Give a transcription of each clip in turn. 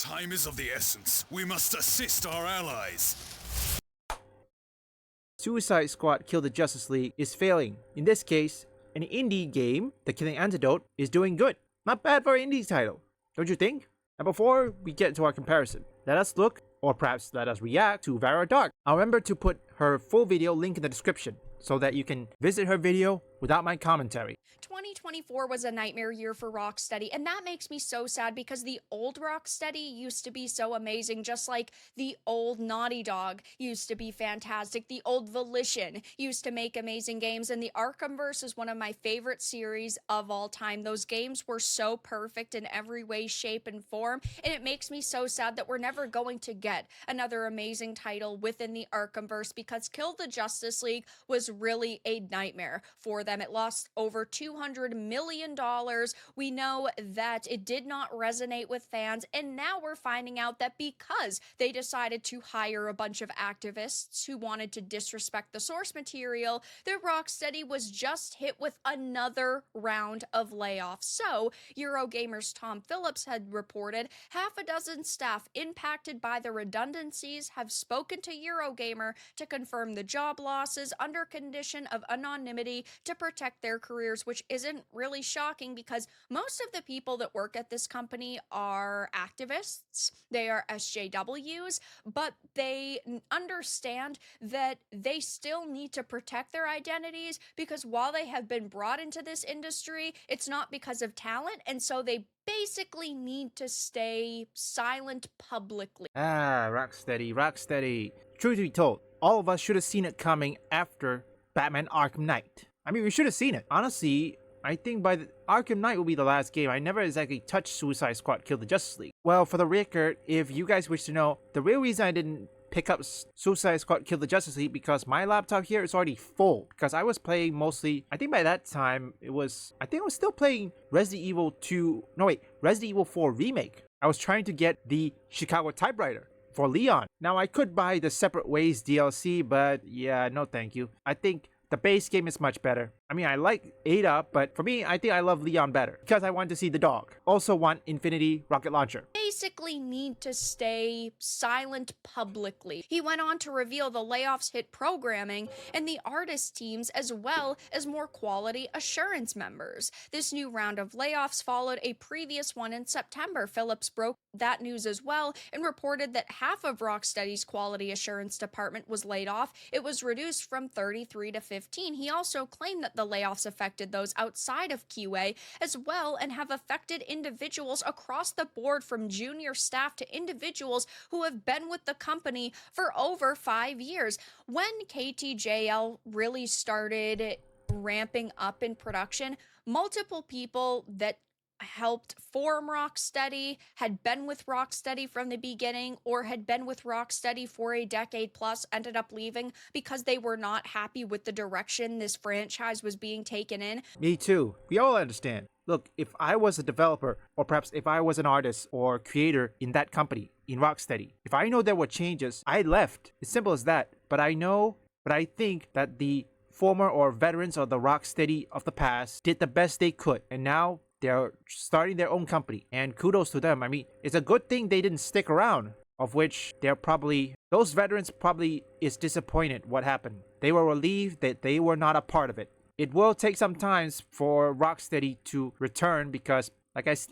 Time is of the essence. We must assist our allies. Suicide Squad Kill the Justice League is failing. In this case, an indie game, The Killing Antidote, is doing good. Not bad for an indie title, don't you think? And before we get to our comparison, let us look, or perhaps let us react to Vera Dark. I'll remember to put her full video link in the description so that you can visit her video without my commentary. 2024 was a nightmare year for Rocksteady, and that makes me so sad because the old Rocksteady used to be so amazing, just like the old Naughty Dog used to be fantastic, the old Volition used to make amazing games, and the Arkhamverse is one of my favorite series of all time. Those games were so perfect in every way, shape, and form, and it makes me so sad that we're never going to get another amazing title within the Arkhamverse because Kill the Justice League was really a nightmare for them. It lost over $200 million. We know that it did not resonate with fans, and now we're finding out that because they decided to hire a bunch of activists who wanted to disrespect the source material, that Rocksteady was just hit with another round of layoffs. So, Eurogamer's Tom Phillips had reported half a dozen staff impacted by the redundancies have spoken to Eurogamer to confirm the job losses under condition of anonymity to protect their careers, which isn't really shocking because most of the people that work at this company are activists, they are SJWs, but they understand that they still need to protect their identities because while they have been brought into this industry, it's not because of talent, and so they basically need to stay silent publicly. Rocksteady. Truth to be told, all of us should have seen it coming after Batman Arkham Knight. I mean, we should have seen it. Honestly, I think by the Arkham Knight will be the last game. I never exactly touched Suicide Squad Kill the Justice League. Well, for the record, if you guys wish to know, the real reason I didn't pick up Suicide Squad Kill the Justice League because my laptop here is already full. Because I was playing mostly, I think by that time, I was still playing Resident Evil 4 Remake. I was trying to get the Chicago typewriter for Leon. Now I could buy the Separate Ways DLC, but yeah, no thank you. I think the base game is much better. I mean, I like Ada, but for me, I think I love Leon better because I want to see the dog. Also want Infinity Rocket Launcher. Basically need to stay silent publicly. He went on to reveal the layoffs hit programming and the artist teams as well as more quality assurance members. This new round of layoffs followed a previous one in September. Phillips broke that news as well and reported that half of Rocksteady's quality assurance department was laid off. It was reduced from 33 to 15. He also claimed that the layoffs affected those outside of QA as well and have affected individuals across the board from junior staff to individuals who have been with the company for over 5 years. When KTJL really started ramping up in production, multiple people that helped form Rocksteady, had been with Rocksteady from the beginning, or had been with Rocksteady for a decade plus, ended up leaving because they were not happy with the direction this franchise was being taken in. Me too. We all understand. Look, if I was a developer, or perhaps if I was an artist or creator in that company, in Rocksteady, if I know there were changes, I left. It's simple as that. But I think that the former or veterans of the Rocksteady of the past did the best they could, and now they're starting their own company, and kudos to them. I mean, it's a good thing they didn't stick around, of which those veterans probably is disappointed what happened. They were relieved that they were not a part of it. It will take some time for Rocksteady to return because,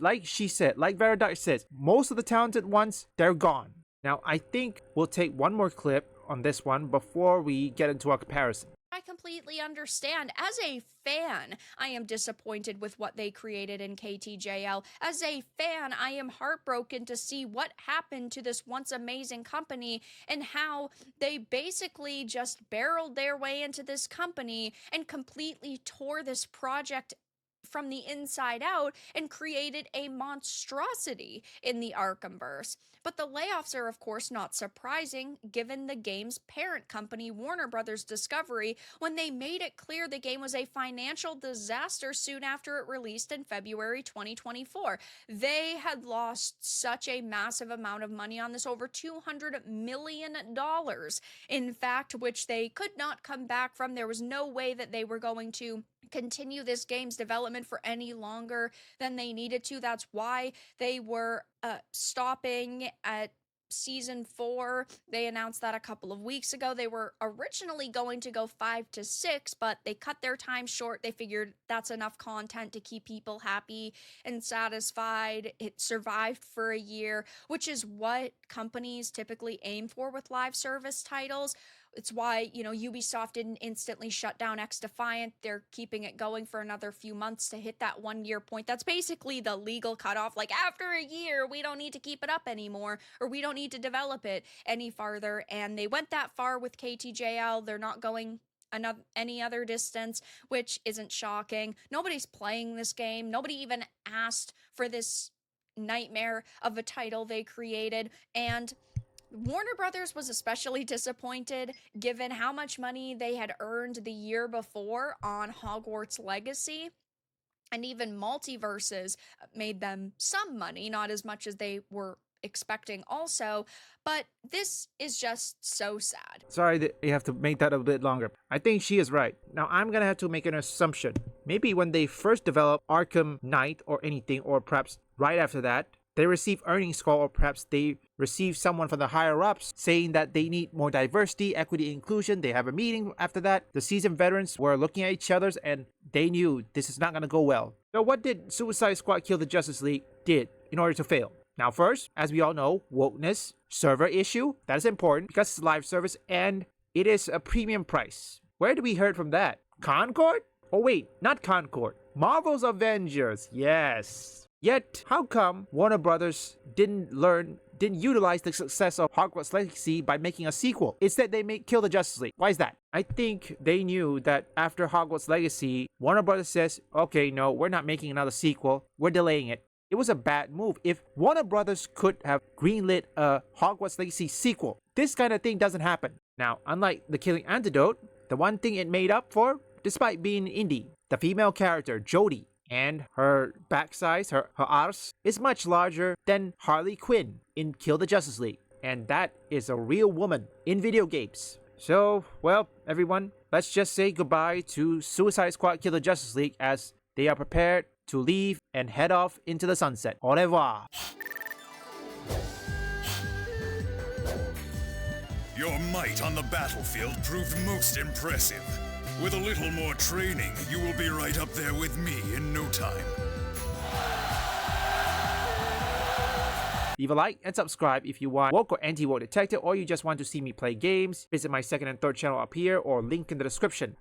like she said, like Vera Dark says, most of the talented ones, they're gone. Now, I think we'll take one more clip on this one before we get into our comparison. I completely understand. As a fan, I am disappointed with what they created in KTJL. As a fan, I am heartbroken to see what happened to this once amazing company and how they basically just barreled their way into this company and completely tore this project from the inside out and created a monstrosity in the Arkhamverse. But the layoffs are, of course, not surprising given the game's parent company, Warner Brothers Discovery, when they made it clear the game was a financial disaster soon after it released in February 2024. They had lost such a massive amount of money on this, over $200 million, in fact, which they could not come back from. There was no way that they were going to continue this game's development for any longer than they needed to. That's why they were stopping at season 4. They announced that a couple of weeks ago. They were originally going to go 5 to 6, but they cut their time short. They figured that's enough content to keep people happy and satisfied. It survived for a year, which is what companies typically aim for with live service titles. It's why, Ubisoft didn't instantly shut down X Defiant. They're keeping it going for another few months to hit that 1-year point. That's basically the legal cutoff. Like, after a year, we don't need to keep it up anymore, or we don't need to develop it any farther. And they went that far with KTJL. They're not going any other distance, which isn't shocking. Nobody's playing this game. Nobody even asked for this nightmare of a title they created. And Warner Brothers was especially disappointed given how much money they had earned the year before on Hogwarts Legacy. And even Multiverses made them some money, not as much as they were expecting also, but this is just so sad. Sorry that you have to make that a bit longer. I think she is right. Now I'm gonna have to make an assumption. Maybe when they first developed Arkham Knight or anything, or perhaps right after that, they received earnings call, or perhaps they received someone from the higher ups saying that they need more diversity, equity, inclusion. They have a meeting after that. The seasoned veterans were looking at each other and they knew this is not going to go well. So what did Suicide Squad Kill the Justice League did in order to fail? Now first, as we all know, wokeness, server issue, that is important because it's live service and it is a premium price. Where did we heard from that? Concord? Oh wait, not Concord. Marvel's Avengers, yes. Yet, how come Warner Brothers didn't utilize the success of Hogwarts Legacy by making a sequel? Instead, they Kill the Justice League. Why is that? I think they knew that after Hogwarts Legacy, Warner Brothers says, okay, no, we're not making another sequel. We're delaying it. It was a bad move. If Warner Brothers could have greenlit a Hogwarts Legacy sequel, this kind of thing doesn't happen. Now, unlike The Killing Antidote, the one thing it made up for, despite being indie, the female character, Jodie, and her back size, her arse, is much larger than Harley Quinn in Kill the Justice League. And that is a real woman in video games. So, well, everyone, let's just say goodbye to Suicide Squad Kill the Justice League as they are prepared to leave and head off into the sunset. Au revoir. Your might on the battlefield proved most impressive. With a little more training, you will be right up there with me in no time. Leave a like and subscribe if you want woke or anti-woke detective, or you just want to see me play games. Visit my second and third channel up here or link in the description.